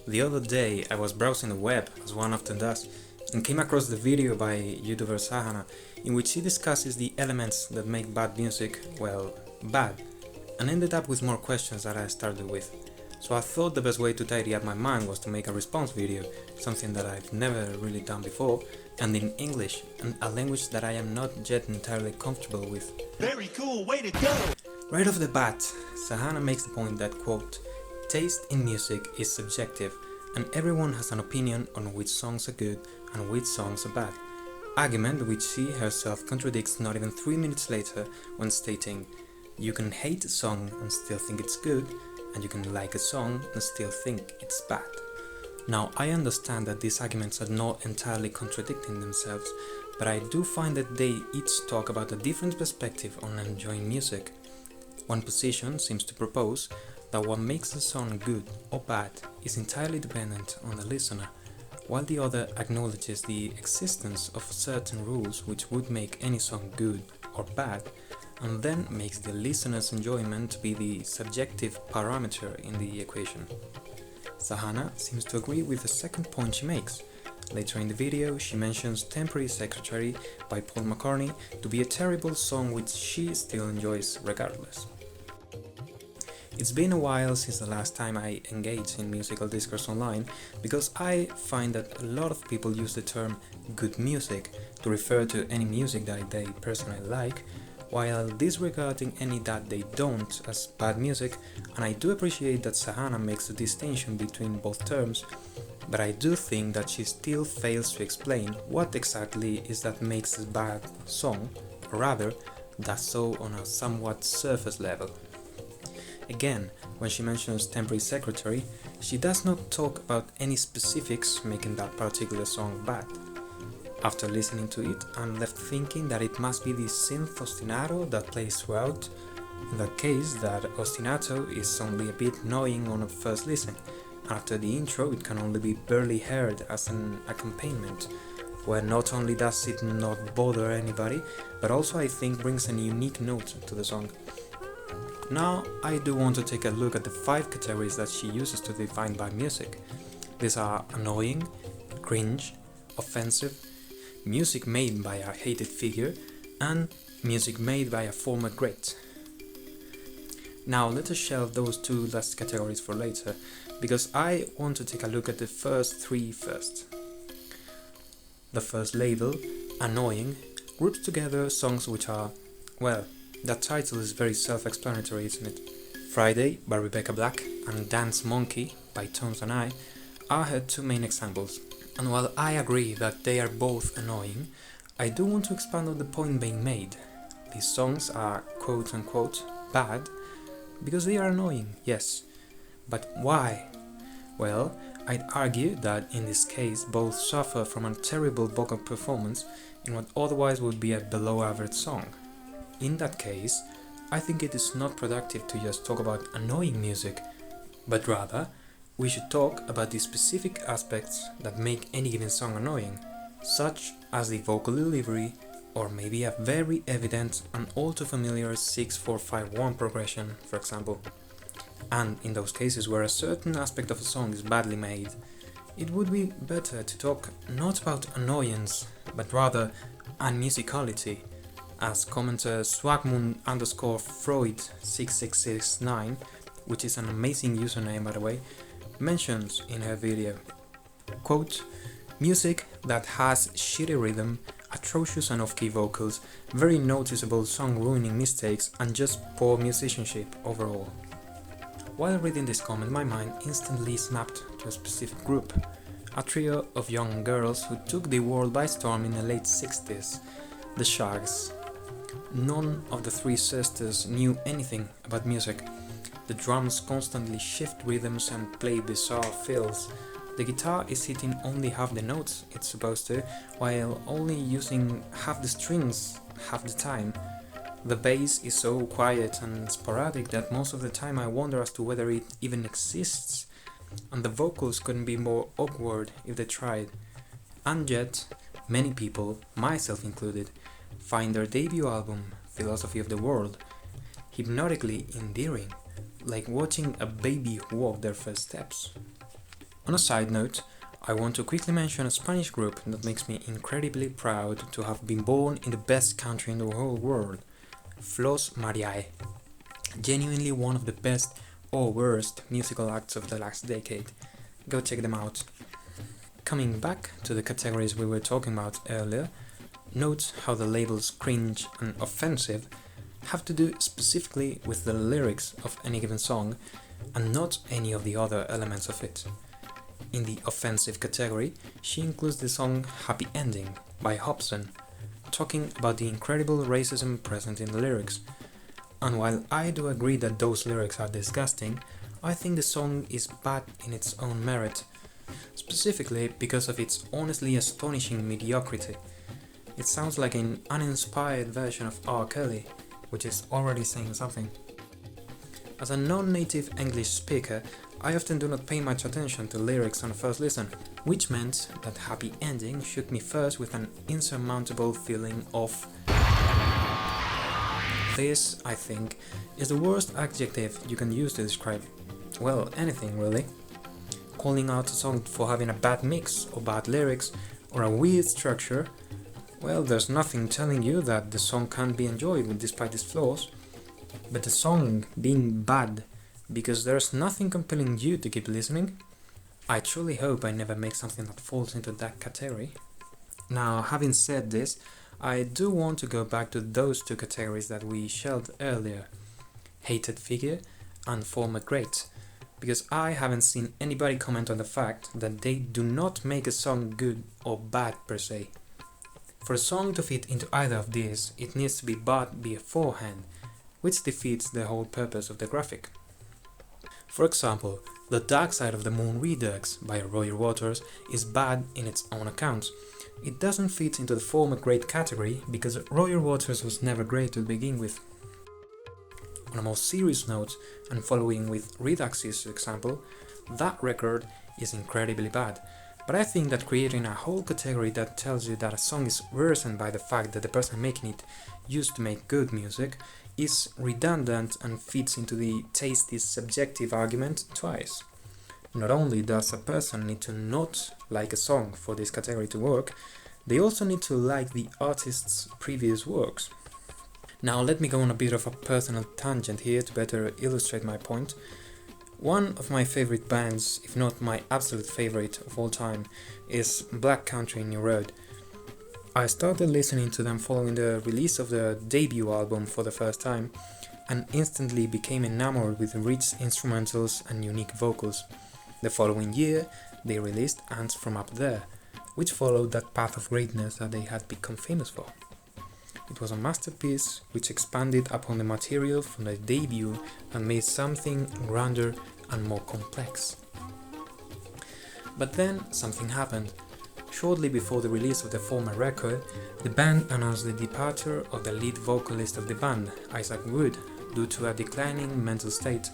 The other day I was browsing the web, as one often does, and came across the video by YouTuber Sahana, in which she discusses the elements that make bad music, well, bad, and ended up with more questions that I started with. So I thought the best way to tidy up my mind was to make a response video, something that I've never really done before, and in English, and a language that I am not yet entirely comfortable with. Very cool, way to go! Right off the bat, Sahana makes the point that, quote, taste in music is subjective, and everyone has an opinion on which songs are good and which songs are bad. Argument which she herself contradicts not even 3 minutes later when stating, you can hate a song and still think it's good, and you can like a song and still think it's bad. Now, I understand that these arguments are not entirely contradicting themselves, but I do find that they each talk about a different perspective on enjoying music. One position seems to propose that what makes a song good or bad is entirely dependent on the listener, while the other acknowledges the existence of certain rules which would make any song good or bad, and then makes the listener's enjoyment be the subjective parameter in the equation. Sahana seems to agree with the second point she makes. Later in the video, she mentions Temporary Secretary by Paul McCartney to be a terrible song which she still enjoys regardless. It's been a while since the last time I engaged in musical discourse online, because I find that a lot of people use the term good music to refer to any music that they personally like, while disregarding any that they don't as bad music, and I do appreciate that Sahana makes a distinction between both terms, but I do think that she still fails to explain what exactly is that makes a bad song, or rather, does so on a somewhat surface level. Again, when she mentions Temporary Secretary, she does not talk about any specifics making that particular song bad. After listening to it, I'm left thinking that it must be the synth ostinato that plays throughout. In that case, that ostinato is only a bit annoying on a first listen. After the intro, it can only be barely heard as an accompaniment, where not only does it not bother anybody, but also I think brings a unique note to the song. Now, I do want to take a look at the 5 categories that she uses to define bad music. These are annoying, cringe, offensive, music made by a hated figure, and music made by a former great. Now let us shelve those 2 last categories for later, because I want to take a look at the first 3 first. The first label, annoying, groups together songs which are, well, that title is very self-explanatory, isn't it? Friday by Rebecca Black and Dance Monkey by Tones and I are her 2 main examples. And while I agree that they are both annoying, I do want to expand on the point being made. These songs are quote-unquote bad because they are annoying, yes. But why? Well, I'd argue that in this case both suffer from a terrible vocal performance in what otherwise would be a below-average song. In that case, I think it is not productive to just talk about annoying music, but rather we should talk about the specific aspects that make any given song annoying, such as the vocal delivery, or maybe a very evident and all too familiar 6-4-5-1 progression, for example. And in those cases where a certain aspect of a song is badly made, it would be better to talk not about annoyance, but rather unmusicality, as commenter Swagmund_Freud6669, which is an amazing username by the way, mentions in her video. Quote, music that has shitty rhythm, atrocious and off-key vocals, very noticeable song-ruining mistakes, and just poor musicianship overall. While reading this comment, my mind instantly snapped to a specific group, a trio of young girls who took the world by storm in the late 60s, the Shags. None of the 3 sisters knew anything about music. The drums constantly shift rhythms and play bizarre fills. The guitar is hitting only half the notes it's supposed to, while only using half the strings half the time. The bass is so quiet and sporadic that most of the time I wonder as to whether it even exists. And the vocals couldn't be more awkward if they tried. And yet, many people, myself included, find their debut album, Philosophy of the World, hypnotically endearing, like watching a baby walk their first steps. On a side note, I want to quickly mention a Spanish group that makes me incredibly proud to have been born in the best country in the whole world, Flos Mariae. Genuinely one of the best or worst musical acts of the last decade. Go check them out. Coming back to the categories we were talking about earlier, note how the labels cringe and offensive have to do specifically with the lyrics of any given song and not any of the other elements of it. In the offensive category, she includes the song Happy Ending by Hobson, talking about the incredible racism present in the lyrics. And while I do agree that those lyrics are disgusting, I think the song is bad in its own merit, specifically because of its honestly astonishing mediocrity. It sounds like an uninspired version of R. Kelly, which is already saying something. As a non-native English speaker, I often do not pay much attention to lyrics on a first listen, which meant that Happy Ending shook me first with an insurmountable feeling of... This, I think, is the worst adjective you can use to describe, well, anything really. Calling out a song for having a bad mix or bad lyrics or a weird structure, well, there's nothing telling you that the song can't be enjoyed despite its flaws. But the song being bad because there's nothing compelling you to keep listening, I truly hope I never make something that falls into that category. Now, having said this, I do want to go back to those two categories that we shelved earlier, hated figure and former great, because I haven't seen anybody comment on the fact that they do not make a song good or bad per se. For a song to fit into either of these, it needs to be bad beforehand, which defeats the whole purpose of the graphic. For example, The Dark Side of the Moon Redux by Roger Waters is bad in its own account. It doesn't fit into the former great category because Roger Waters was never great to begin with. On a more serious note, and following with Redux's example, that record is incredibly bad. But I think that creating a whole category that tells you that a song is worsened by the fact that the person making it used to make good music is redundant and fits into the taste is subjective argument twice. Not only does a person need to not like a song for this category to work, they also need to like the artist's previous works. Now let me go on a bit of a personal tangent here to better illustrate my point. One of my favorite bands, if not my absolute favorite of all time, is Black Country New Road. I started listening to them following the release of the debut album for the first time, and instantly became enamored with rich instrumentals and unique vocals. The following year, they released Ants From Up There, which followed that path of greatness that they had become famous for. It was a masterpiece which expanded upon the material from the debut and made something grander and more complex. But then something happened. Shortly before the release of the former record, the band announced the departure of the lead vocalist of the band, Isaac Wood, due to a declining mental state,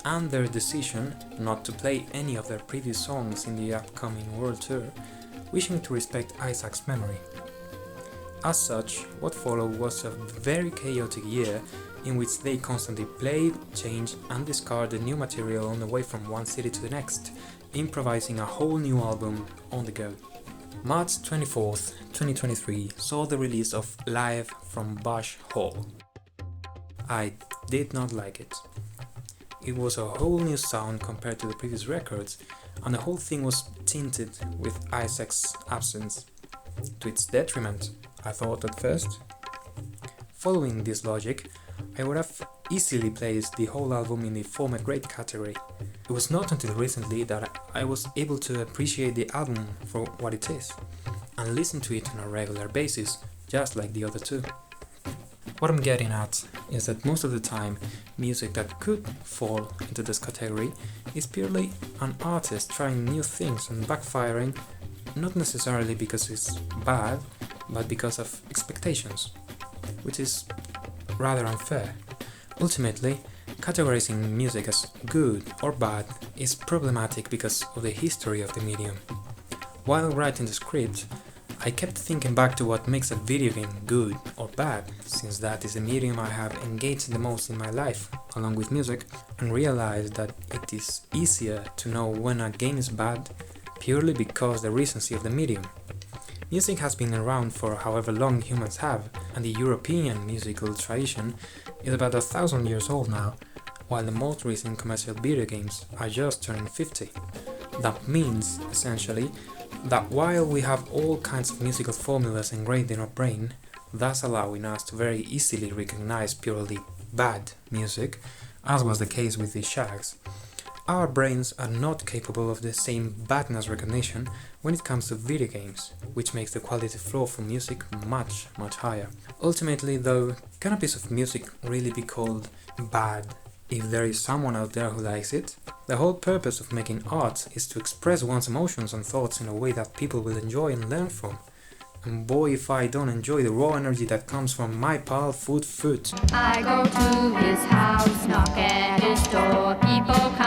and their decision not to play any of their previous songs in the upcoming world tour, wishing to respect Isaac's memory. As such, what followed was a very chaotic year in which they constantly played, changed and discarded new material on the way from one city to the next, improvising a whole new album on the go. March 24th, 2023 saw the release of Live from Bush Hall. I did not like it. It was a whole new sound compared to the previous records, and the whole thing was tinted with Isaac's absence. To its detriment, I thought at first. Following this logic, I would have easily placed the whole album in the former great category. It was not until recently that I was able to appreciate the album for what it is, and listen to it on a regular basis, just like the other two. What I'm getting at is that most of the time, music that could fall into this category is purely an artist trying new things and backfiring, not necessarily because it's bad, but because of expectations, which is rather unfair. Ultimately, categorizing music as good or bad is problematic because of the history of the medium. While writing the script, I kept thinking back to what makes a video game good or bad, since that is the medium I have engaged the most in my life along with music and realized that it is easier to know when a game is bad purely because the recency of the medium. Music has been around for however long humans have, and the European musical tradition is about 1,000 years old now, while the most recent commercial video games are just turning 50. That means, essentially, that while we have all kinds of musical formulas engraved in our brain, thus allowing us to very easily recognize purely bad music, as was the case with the Shags, our brains are not capable of the same badness recognition when it comes to video games, which makes the quality floor for music much higher. Ultimately though, can a piece of music really be called bad if there is someone out there who likes it? The whole purpose of making art is to express one's emotions and thoughts in a way that people will enjoy and learn from. And boy, if I don't enjoy the raw energy that comes from my pal Foot. I go to his house, knock at his door, people come